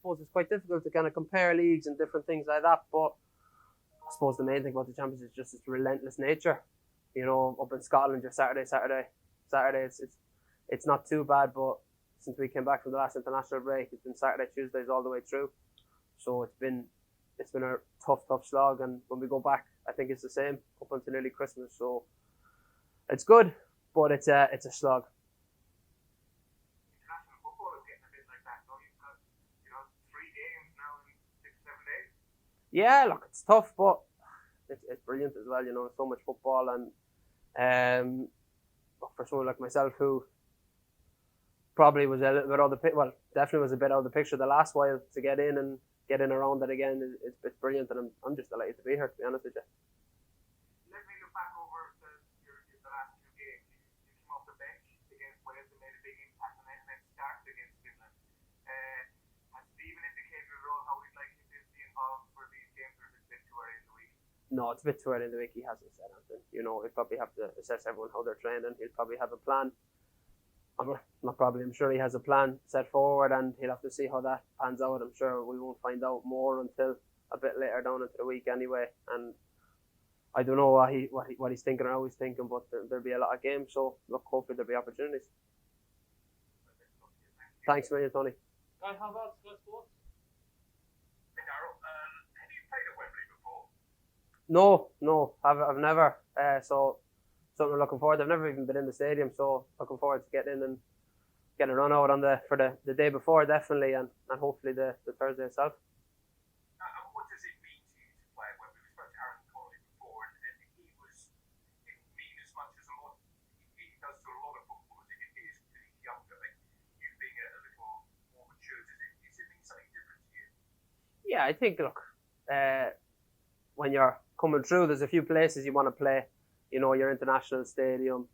suppose it's quite difficult to kind of compare leagues and different things like that. But I suppose the main thing about the Championship is just its relentless nature. You know, up in Scotland, just Saturday. It's not too bad, but since we came back from the last international break, it's been Saturday, Tuesdays all the way through. So it's been a tough slog, and when we go back, I think it's the same up until nearly Christmas. So it's good, but it's a slog. International football is getting a bit like that. So you've got 3 games now in 6-7 days. Yeah, look, it's tough, but it's brilliant as well. You know, so much football, and for someone like myself who probably was a little bit out of the definitely was a bit out of the picture the last while, to get in around it again, it's brilliant, and I'm just delighted to be here, to be honest with you. Let me look back over the last 2 games. You came off the bench against Wales and made a big impact, and then started against Finland. Has Stephen indicated at all how he'd like you to be involved for these games, or is it a bit too early in the week? No, it's a bit too early in the week. He hasn't said anything. You know, he'll probably have to assess everyone how they're training. He'll probably have a plan. I'm sure he has a plan set forward, and he'll have to see how that pans out. I'm sure we won't find out more until a bit later down into the week anyway. And I don't know what he's thinking or how he's thinking, but there'll be a lot of games. So look, hopefully there'll be opportunities. Thanks a million, Tony. Guy Havertz, Sky Sports. Hey Daryl, have you played at Wembley before? No, I've never. So something we're looking forward to. I've never even been in the stadium, so looking forward to getting in and getting a run out for the day before, definitely, and hopefully the Thursday itself. What does it mean to you to play at Wembley? We spoke to Aaron Connolly before, and it didn't mean as much as it does to a lot of footballers. It is pretty younger, like you being a little more mature. Does it mean something different to you? Yeah, I think, look, when you're coming through, there's a few places you want to play. You know, your international stadium,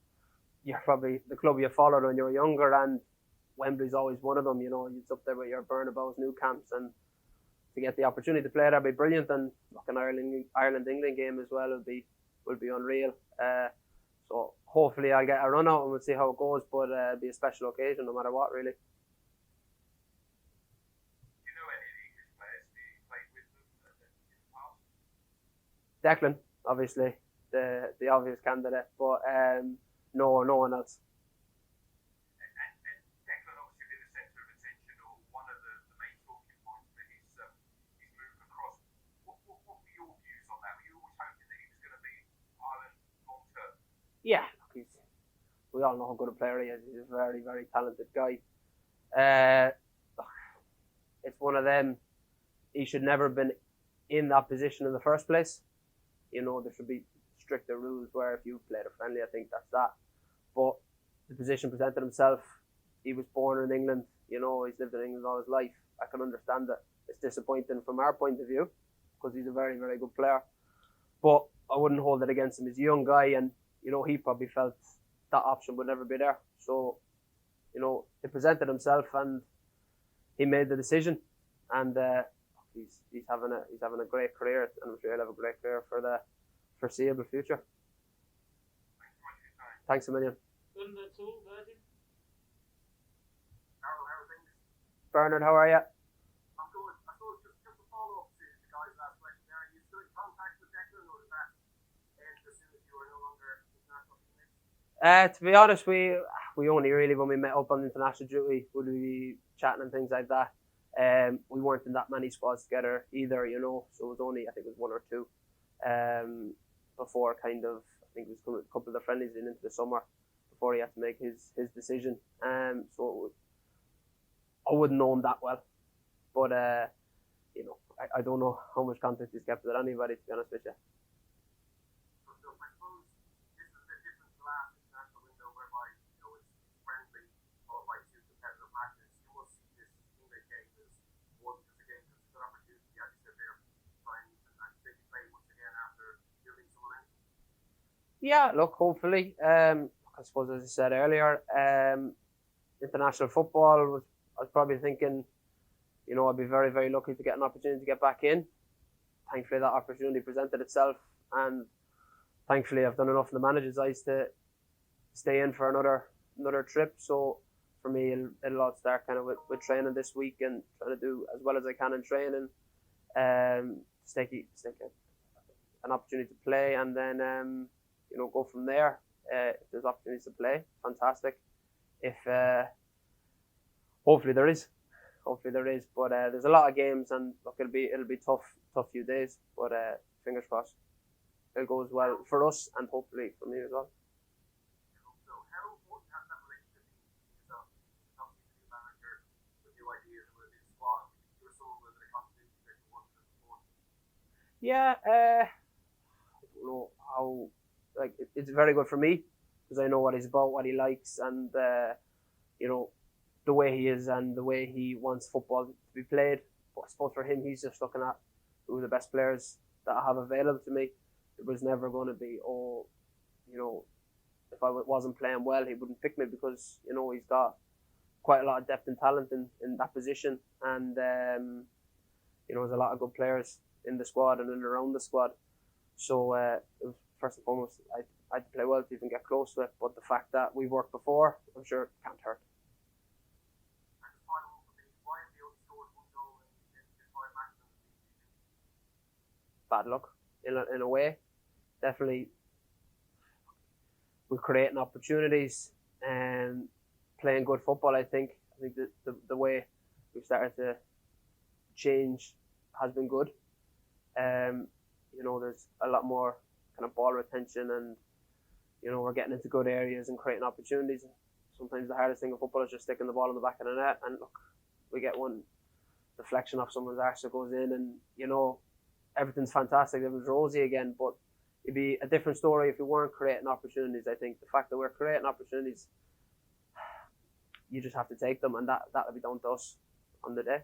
you're probably the club you followed when you were younger, and Wembley's always one of them. You know, it's up there with your Bernabeu's, Nou Camps, and to get the opportunity to play there would be brilliant. And look, an Ireland England game as well will be unreal. So hopefully I'll get a run out and we'll see how it goes. But it'll be a special occasion no matter what, really. Do you know any English players that you played with them in the past? Declan, obviously, the obvious candidate, but no one else. And Declan obviously been the centre of attention, or one of the main talking points for his move across. What were your views on that? Were you always hoping that he was going to be Ireland long term? Yeah, we all know how good a player he is. He's a very, very talented guy. It's one of them. He should never have been in that position in the first place. You know, there should be stricter rules where if you played a friendly, I think that's that. But the position presented himself. He was born in England. You know, he's lived in England all his life. I can understand that it's disappointing from our point of view because he's a very, very good player. But I wouldn't hold it against him. He's a young guy, and you know he probably felt that option would never be there. So, you know, he presented himself and he made the decision. And he's having a great career, and I'm sure he'll have a great career for the foreseeable future. Thanks a million. Bernard, how are you? I'm good. I suppose just a follow up to the guy's last question there. Are you still in contact with Declan, or does that end as soon as you are no longer international teammates? To be honest, we only really, when we met up on international duty, would we be chatting and things like that. We weren't in that many squads together either, you know. So it was only, I think it was 1 or 2. Before kind of, I think it was a couple of the friendlies into the summer before he had to make his decision. So I wouldn't know him that well, but you know, I don't know how much contact he's kept with anybody, to be honest with you. So I suppose this is a bit different to the last international window, whereby it's friendly, followed by 2 competitive matches. You will see this English game as one just a game, just a good opportunity to sit there, try and take play once again after building some momentum. Yeah, look, hopefully. I suppose, as I said earlier, international football I was probably thinking, you know, I'd be very, very lucky to get an opportunity to get back in. Thankfully, that opportunity presented itself, and thankfully, I've done enough in the manager's eyes to stay in for another trip. So for me, it'll all start kind of with training this week and trying to do as well well as I can in training, to take an opportunity to play, and then go from there. If there's opportunities to play, fantastic. If hopefully there is, but there's a lot of games, and look, it'll be tough few days, but fingers crossed it goes well for us and hopefully for me as well. So how important has that relationship been to yourself? Obviously, the new manager with new ideas and with a new squad. You're someone with a continuity that you worked with before. Yeah, I don't know how. Like it's very good for me because I know what he's about, what he likes, and the way he is and the way he wants football to be played. But I suppose for him, he's just looking at who are the best players that I have available to me. It was never going to be, if I wasn't playing well, he wouldn't pick me because, he's got quite a lot of depth and talent in that position. And, there's a lot of good players in the squad and in around the squad. So, it was, first and foremost, I had to play well to even get close to it. But the fact that we worked before, I'm sure it can't hurt. And the final one for me, why have you only scored one goal in 5 matches in the season? Bad luck, in a way. Definitely, we're creating opportunities and playing good football. I think the way we've started to change has been good. There's a lot more kind of ball retention, and we're getting into good areas and creating opportunities. Sometimes the hardest thing in football is just sticking the ball in the back of the net, and look, we get one deflection off someone's arse that goes in, and everything's fantastic, everything's rosy again. But it'd be a different story if we weren't creating opportunities. I think the fact that we're creating opportunities, you just have to take them, and that'll be down to us on the day.